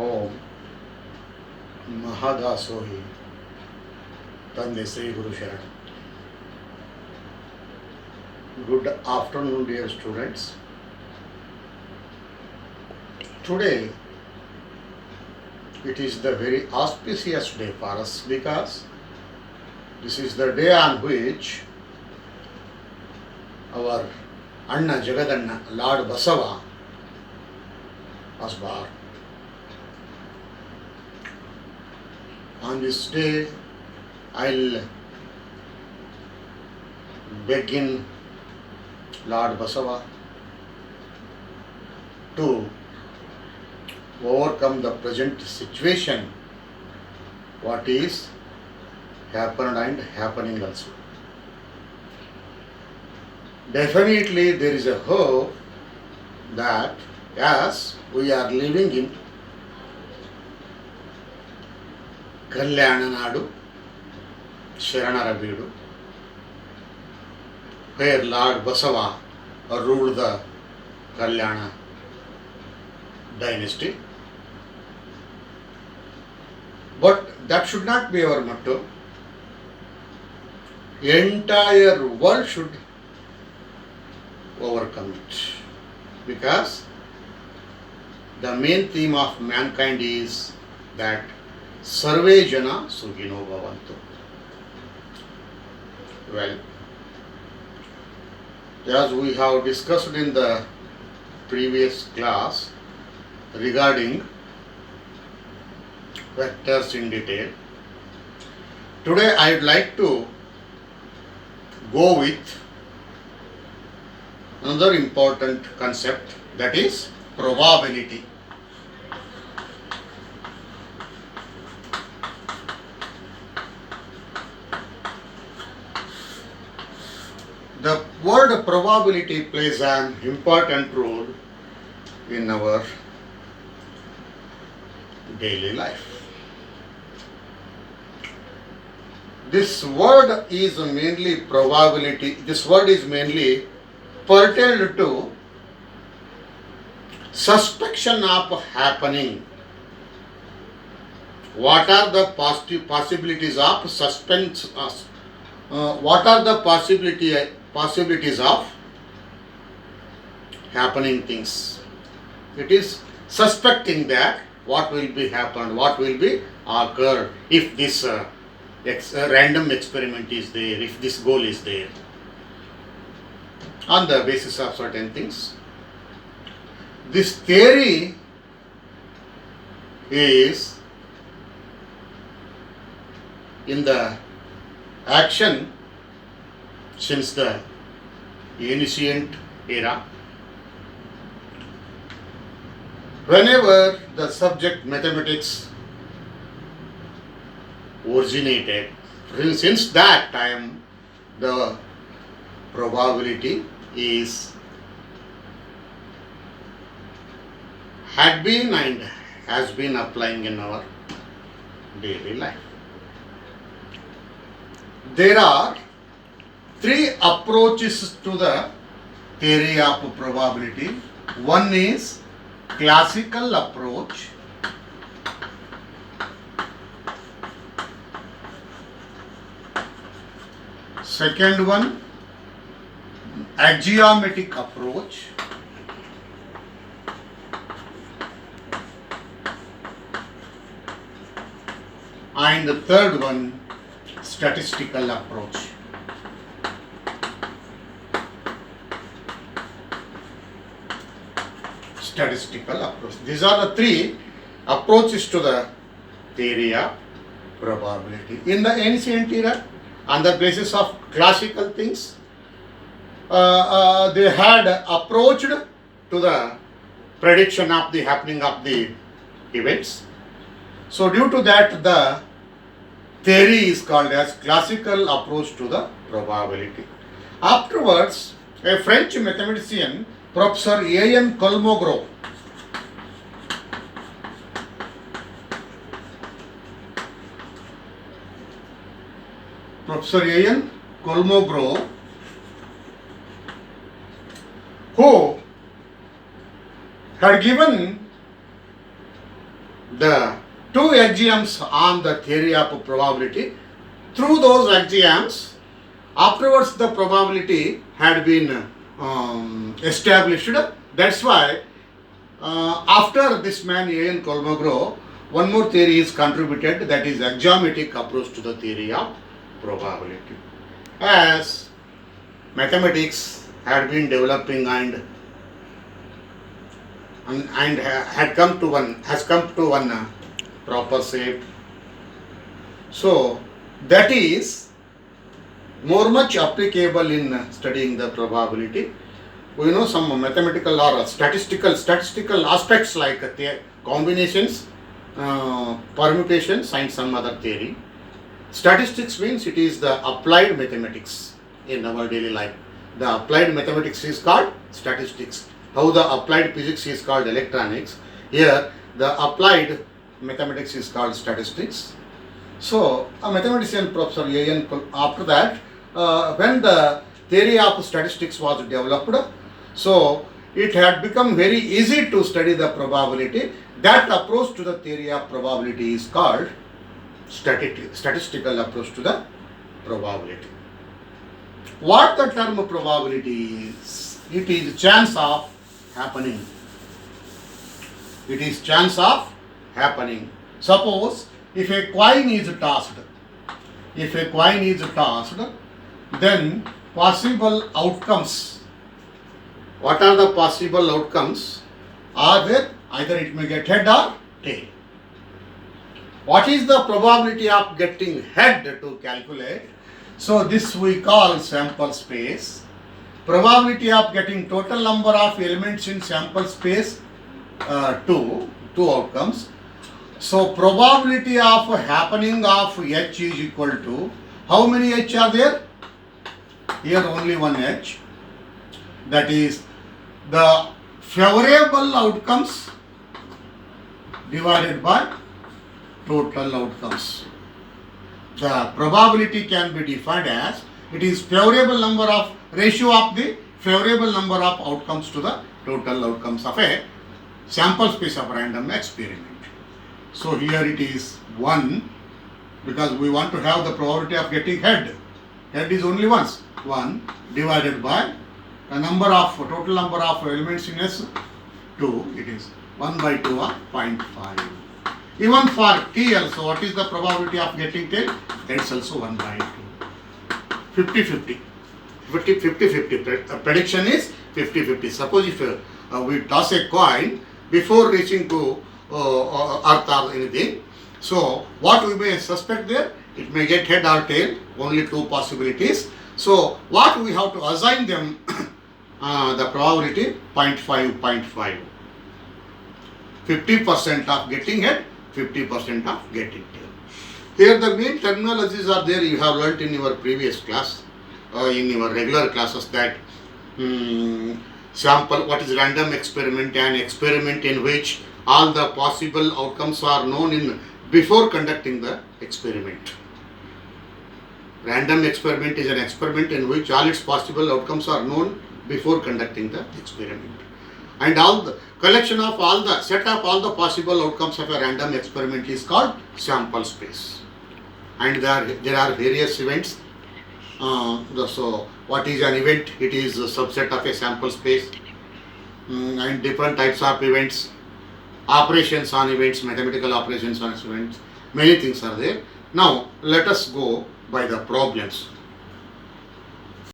ಓಂ ಮಹಾದಾಸೋಹಿ ತಂದೆ ಶ್ರೀ ಗುರು ಶರಣ. Good afternoon, dear students. Today it is the very auspicious day for us because this is the day on which our Anna Jagadanna, Lord Basava, was born. On this day, I'll begin Lord Basava to overcome the present situation, what is happened and happening also. Definitely there is a hope that as we are living in Kalyananadu, Sharanara Beedu, where Lord Basava ruled the Kalyana dynasty. But that should not be our motto. Entire world should overcome it. Because the main theme of mankind is that Sarve Jana Sukhino Bhavantu. Well, as we have discussed in the previous class regarding vectors in detail, today I would like to go with another important concept, that is probability. The word probability plays an important role in our daily life. This word is mainly probability. This word is mainly pertained to suspicion of happening. What are the possibilities of suspense? What are the possibilities of happening things? It is suspecting that what will be happen, what will be occur if this random experiment is there, if this goal is there, on the basis of certain things. This theory is in the action since the ancient era. Whenever the subject mathematics originated, since that time the probability had been and has been applying in our daily life. There are three approaches to the theory of probability. One is classical approach. Second one, axiomatic approach. And the third one, statistical approach. Statistical approach. These are the three approaches to the theory of probability. In the ancient era, on the basis of classical things, they had approached to the prediction of the happening of the events. So due to that, the theory is called as classical approach to the probability. Afterwards, a French mathematician, Professor A.N. Kolmogorov, Professor A.N. Kolmogorov, who had given the two exams on the theory of probability. Through those exams, afterwards the probability had been established. That's why after this man A.N. Kolmogorov, one more theory is contributed, that is axiomatic approach to the theory of probability. As mathematics had been developing and has come to one proper shape. So that is more much applicable in studying the probability. We know some mathematical or statistical aspects like combinations, permutations and some other theory. Statistics means it is the applied mathematics in our daily life. The applied mathematics is called statistics. How the applied physics is called electronics. Here the applied mathematics is called statistics. So a mathematician, Professor A.N. after that, when the theory of statistics was developed, so it had become very easy to study the probability. That approach to the theory of probability is called statistical approach to the probability. What the term probability is? It is chance of happening. It is chance of happening. Suppose if a coin is tossed, then possible outcomes. What are the possible outcomes? Are there? Either it may get head or tail. What is the probability of getting head to calculate? So this we call sample space. Probability of getting total number of elements in sample space, two outcomes. So probability of happening of H is equal to, how many H are there? Here only one H. That is the favorable outcomes divided by total outcomes. The probability can be defined as, it is favorable number of ratio of the favorable number of outcomes to the total outcomes of a sample space of random experiment. So here it is 1, because we want to have the probability of getting head. Head is only once. 1 divided by the total number of elements in S, 2. It is 1 by 2 or 0.5. Even for T also, what is the probability of getting tail? That is also 1 by 2. 50-50. 50-50. Prediction is 50-50. Suppose if we toss a coin before reaching to earth or anything, so what we may suspect there? It may get head or tail, only two possibilities. So what we have to assign them the probability 0.5. 50% of getting head, 50% of getting tail. Here the main terminologies are there, you have learnt in your previous class, in your regular classes, that sample, what is random experiment, an experiment in which all the possible outcomes are known in before conducting the experiment. Random experiment is an experiment in which all its possible outcomes are known before conducting the experiment. And all the collection of all the set of all the possible outcomes of a random experiment is called sample space. And there are various events. So what is an event? It is a subset of a sample space. And different types of events, operations on events, mathematical operations on events, many things are there. Now let us go by the problems.